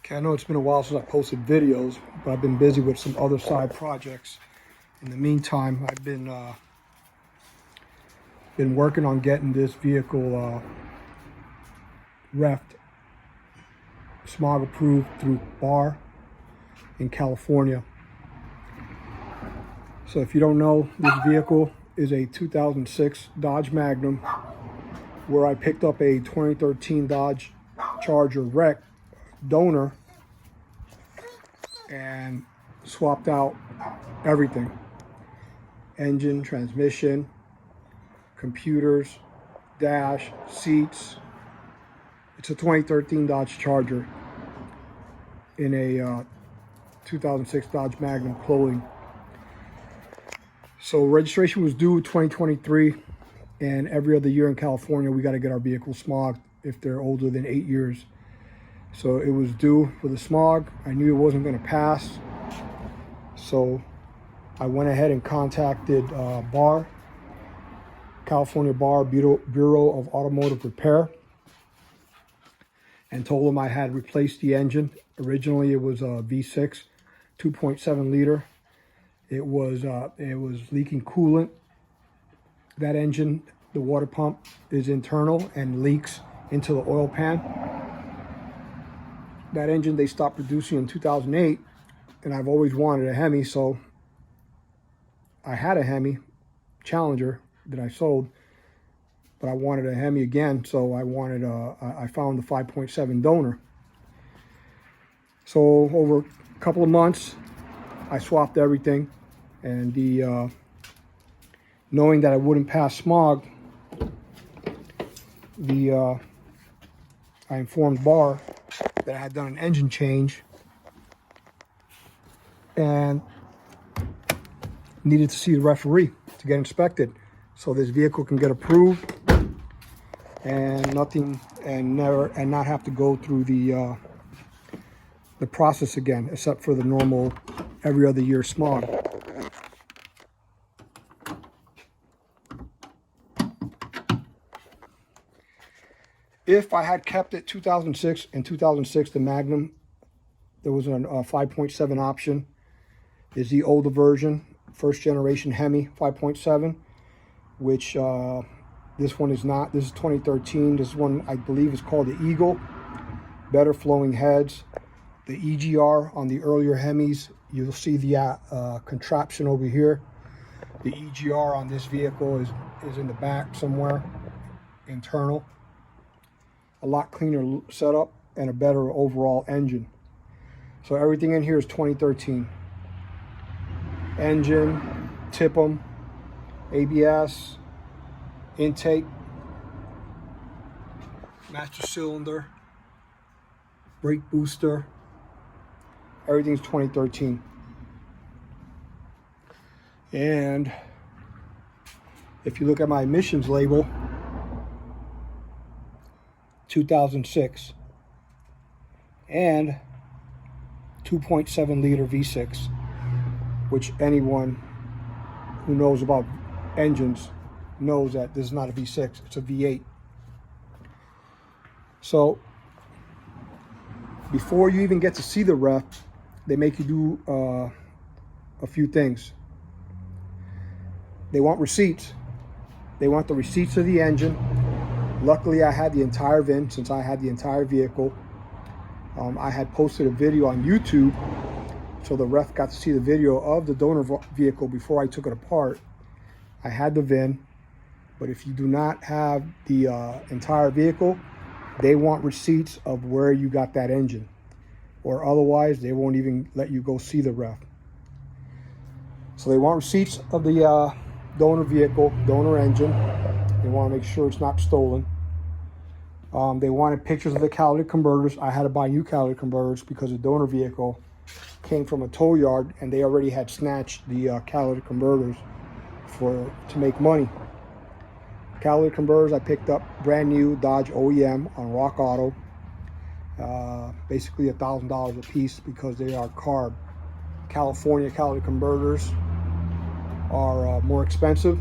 Okay, I know it's been a while since I posted videos, but I've been busy with some other side projects. In the meantime, I've been working on getting this vehicle refed, smog approved through BAR in California. So if you don't know, this vehicle is a 2006 Dodge Magnum, where I picked up a 2013 Dodge Charger wreck donor and swapped out everything: engine, transmission, computers, dash, seats. It's a 2013 Dodge Charger in a 2006 Dodge Magnum clothing. So registration was due 2023, and every other year in California we got to get our vehicles smogged if they're older than 8 years. So it was due for the smog. I knew it wasn't going to pass, so I went ahead and contacted BAR, California BAR, Bureau of Automotive Repair, and told them I had replaced the engine. Originally it was a V6, 2.7 liter. It was leaking coolant. That engine, the water pump, is internal and leaks into the oil pan. That engine they stopped producing in 2008, and I've always wanted a Hemi, so I had a Hemi Challenger that I sold, but I wanted a Hemi again, so I found the 5.7 donor. So over a couple of months, I swapped everything, and knowing that I wouldn't pass smog, I informed BAR that I had done an engine change and needed to see the referee to get inspected, so this vehicle can get approved and not have to go through the process again, except for the normal every other year smog. If I had kept it 2006, in 2006, the Magnum, there was a 5.7 option. Is the older version, first generation Hemi 5.7, which this one is not. This is 2013. This one, I believe, is called the Eagle. Better flowing heads. The EGR on the earlier Hemis, you'll see the contraption over here. The EGR on this vehicle is in the back somewhere, internal. A lot cleaner setup and a better overall engine. So everything in here is 2013. Engine, TIP'em, ABS, intake, master cylinder, brake booster. Everything's 2013. And if you look at my emissions label, 2006, and 2.7 liter V6, which anyone who knows about engines knows that this is not a V6, it's a V8. So before you even get to see the ref, they make you do a few things. They want receipts. They want the receipts of the engine. Luckily, I had the entire VIN, since I had the entire vehicle. I had posted a video on YouTube, so the ref got to see the video of the donor vehicle before I took it apart. I had the VIN, but if you do not have the entire vehicle, they want receipts of where you got that engine, or otherwise they won't even let you go see the ref. So they want receipts of the donor vehicle, donor engine. They want to make sure it's not stolen. They wanted pictures of the catalytic converters. I had to buy new catalytic converters because the donor vehicle came from a tow yard and they already had snatched the catalytic converters to make money. Catalytic converters I picked up brand new, Dodge OEM on Rock Auto. Basically $1,000 a piece because they are carb. California catalytic converters are more expensive.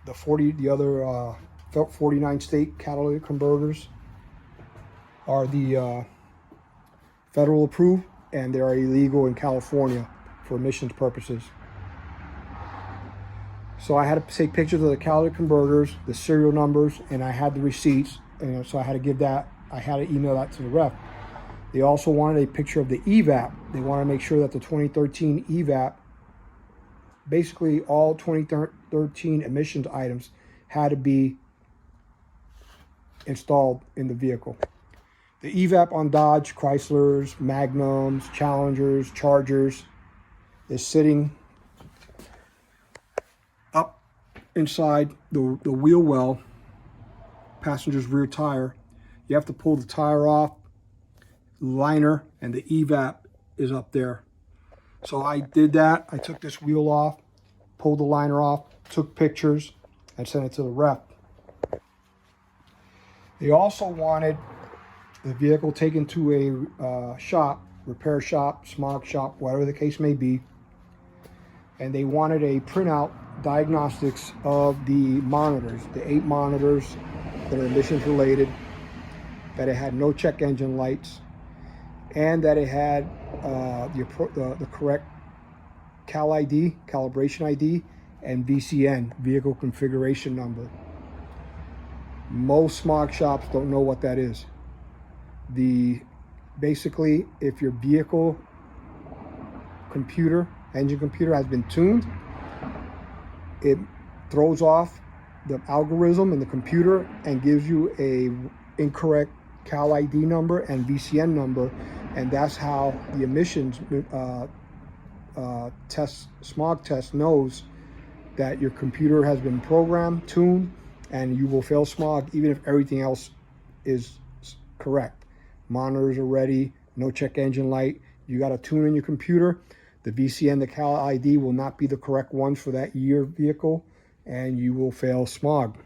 The other 49 state catalytic converters are the federal approved, and they are illegal in California for emissions purposes. So I had to take pictures of the catalytic converters, the serial numbers, and I had the receipts. And so I had to email that to the ref. They also wanted a picture of the EVAP. They wanted to make sure that the 2013 EVAP, basically all 2013 emissions items, had to be installed in the vehicle. The EVAP on Dodge, Chryslers, Magnums, Challengers, Chargers is sitting up inside the wheel well, passenger's rear tire. You have to pull the tire off, liner, and the EVAP is up there. So I did that. I took this wheel off, pulled the liner off, took pictures, and sent it to the rep. They also wanted the vehicle taken to a shop, repair shop, smog shop, whatever the case may be, and they wanted a printout diagnostics of the monitors, the 8 monitors that are emissions related, that it had no check engine lights, and that it had the correct Cal ID, calibration ID, and VCN, vehicle configuration number. Most smog shops don't know what that is. Basically, if your vehicle engine computer has been tuned, it throws off the algorithm in the computer and gives you a incorrect Cal ID number and VCN number, and that's how the emissions smog test knows that your computer has been programmed, tuned, and you will fail smog even if everything else is correct. Monitors are ready, no check engine light. You got to tune in your computer. The VCN, the Cal ID will not be the correct ones for that year vehicle, and you will fail smog.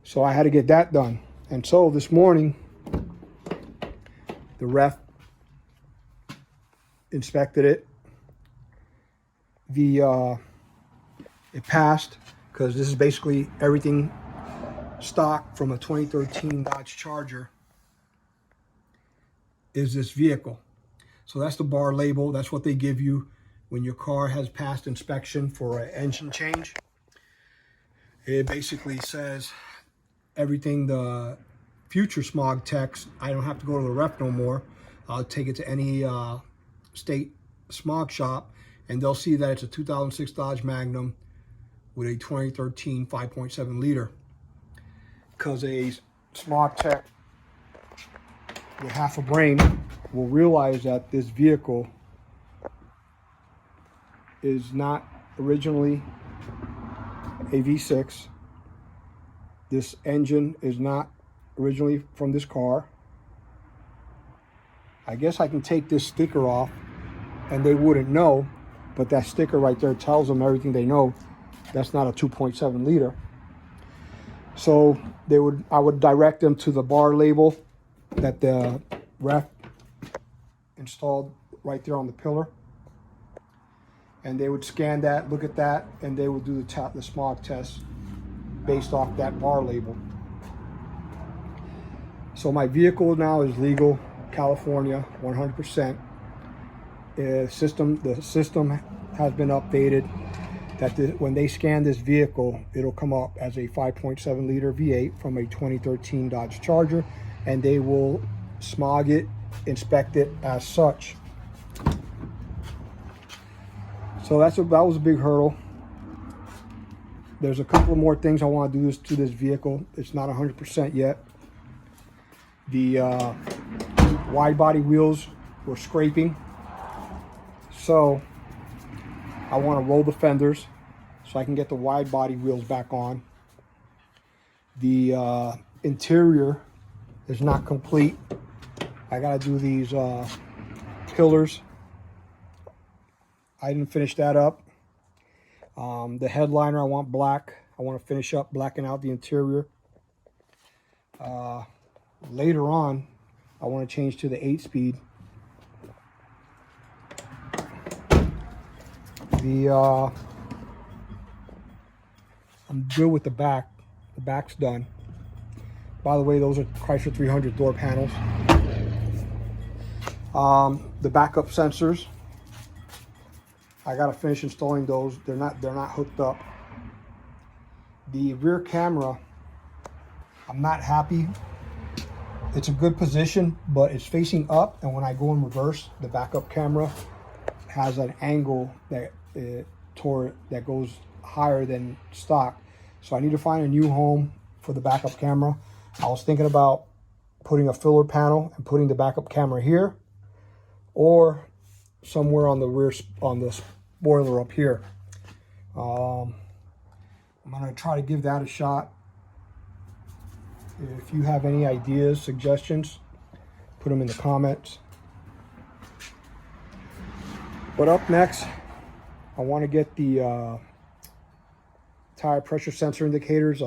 So I had to get that done. And so this morning, the ref inspected it. It passed, because this is basically everything stock from a 2013 Dodge Charger is this vehicle. So that's the bar label. That's what they give you when your car has passed inspection for an engine change. It basically says everything the future smog techs, I don't have to go to the rep no more. I'll take it to any state smog shop, and they'll see that it's a 2006 Dodge Magnum with a 2013 5.7 liter. Because a smog tech with half a brain will realize that this vehicle is not originally a V6. This engine is not originally from this car. I guess I can take this sticker off and they wouldn't know, but that sticker right there tells them everything they know. That's not a 2.7 liter. So I would direct them to the bar label that the ref installed right there on the pillar, and they would scan that, look at that, and they would do the smog test based off that bar label. So my vehicle now is legal, California, 100%. The system has been updated. That when they scan this vehicle, it'll come up as a 5.7 liter V8 from a 2013 Dodge Charger, and they will smog it, inspect it as such. So that was a big hurdle. There's a couple more things I want to do to this vehicle. It's not 100% yet. The wide body wheels were scraping, so I want to roll the fenders so I can get the wide body wheels back on. The interior is not complete. I got to do these pillars. I didn't finish that up. The headliner I want black. I want to finish up blacking out the interior. Later on, I want to change to the 8-speed. I'm good with the back. The back's done. By the way, those are Chrysler 300 door panels. The backup sensors, I gotta finish installing those. They're not hooked up. The rear camera, I'm not happy. It's a good position, but it's facing up, and when I go in reverse, the backup camera has an angle that that goes higher than stock. So I need to find a new home for the backup camera. I was thinking about putting a filler panel and putting the backup camera here, or somewhere on the rear, on the spoiler up here. I'm gonna try to give that a shot. If you have any ideas, suggestions, put them in the comments. But up next, I want to get the tire pressure sensor indicators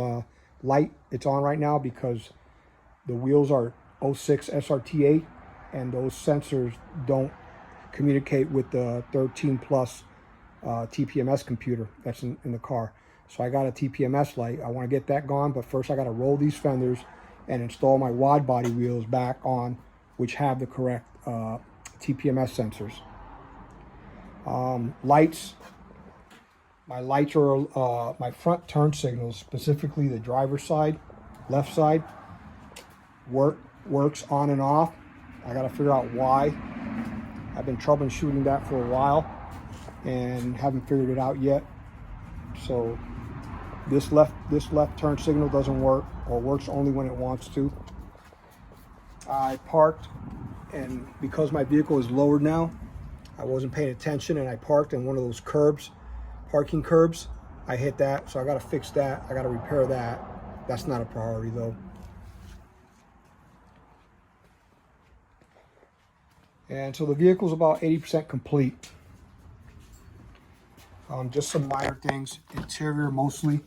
light. It's on right now because the wheels are 06 SRT8, and those sensors don't communicate with the 13 plus TPMS computer that's in the car. So I got a TPMS light. I want to get that gone, but first I got to roll these fenders and install my wide body wheels back on, which have the correct TPMS sensors. Lights. My lights are my front turn signals, specifically the driver's side, left side, works on and off. I got to figure out why. I've been troubleshooting that for a while and haven't figured it out yet. So this left turn signal doesn't work, or works only when it wants to. I parked, and because my vehicle is lowered now, I wasn't paying attention, and I parked in one of those curbs, parking curbs. I hit that, so I got to fix that. I got to repair that. That's not a priority though. And so the vehicle's about 80% complete. Just some minor things, interior mostly.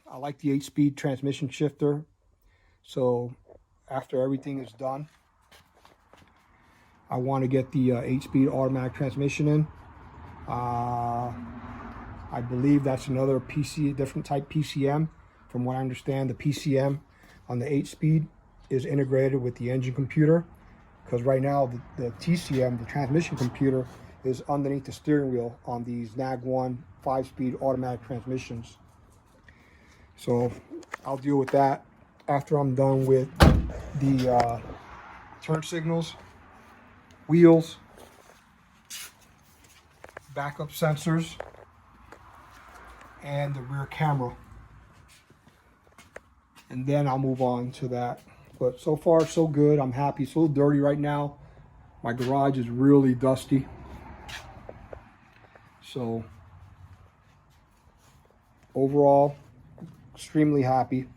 I like the 8-speed transmission shifter. So after everything is done, I want to get the 8-speed automatic transmission in. I believe that's another different type PCM. From what I understand, the PCM on the 8-speed is integrated with the engine computer, because right now the TCM, the transmission computer, is underneath the steering wheel on these MAG-MANIC 5-speed automatic transmissions. So I'll deal with that after I'm done with the turn signals, wheels, backup sensors, and the rear camera. And then I'll move on to that. But so far, so good. I'm happy. It's a little dirty right now. My garage is really dusty. So overall, extremely happy.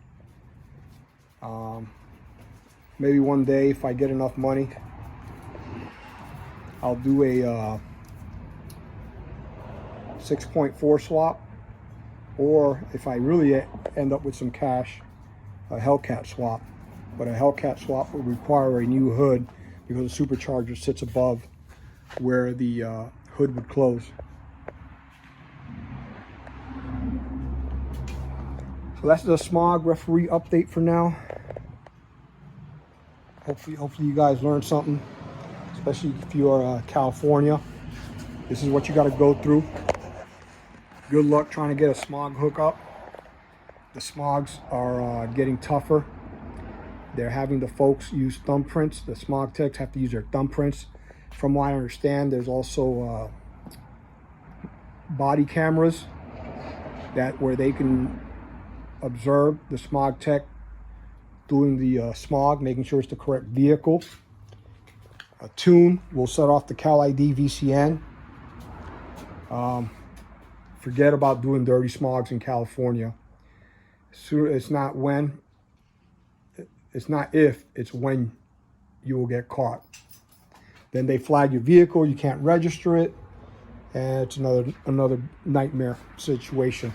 Maybe one day, if I get enough money, I'll do a 6.4 swap, or if I really end up with some cash, a Hellcat swap. But a Hellcat swap would require a new hood, because the supercharger sits above where the hood would close. So that's the Smog Referee update for now. Hopefully you guys learned something, especially if you are California. This is what you got to go through. Good luck trying to get a smog hookup. The smogs are getting tougher. They're having the folks use thumbprints. The smog techs have to use their thumbprints. From what I understand, there's also body cameras where they can observe the smog tech doing the smog, making sure it's the correct vehicle. A tune will set off the Cal ID VCN. Forget about doing dirty smogs in California. It's not if, it's when you will get caught. Then they flag your vehicle, you can't register it, and it's another nightmare situation.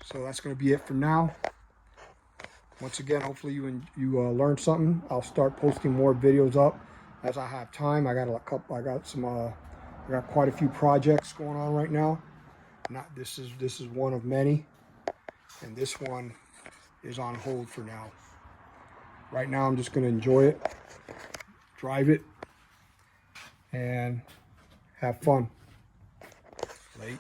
So that's going to be it for now. Once again, hopefully you learned something. I'll start posting more videos up as I have time. I got quite a few projects going on right now. This is one of many, and this one is on hold for now. Right now, I'm just going to enjoy it, drive it, and have fun. Late.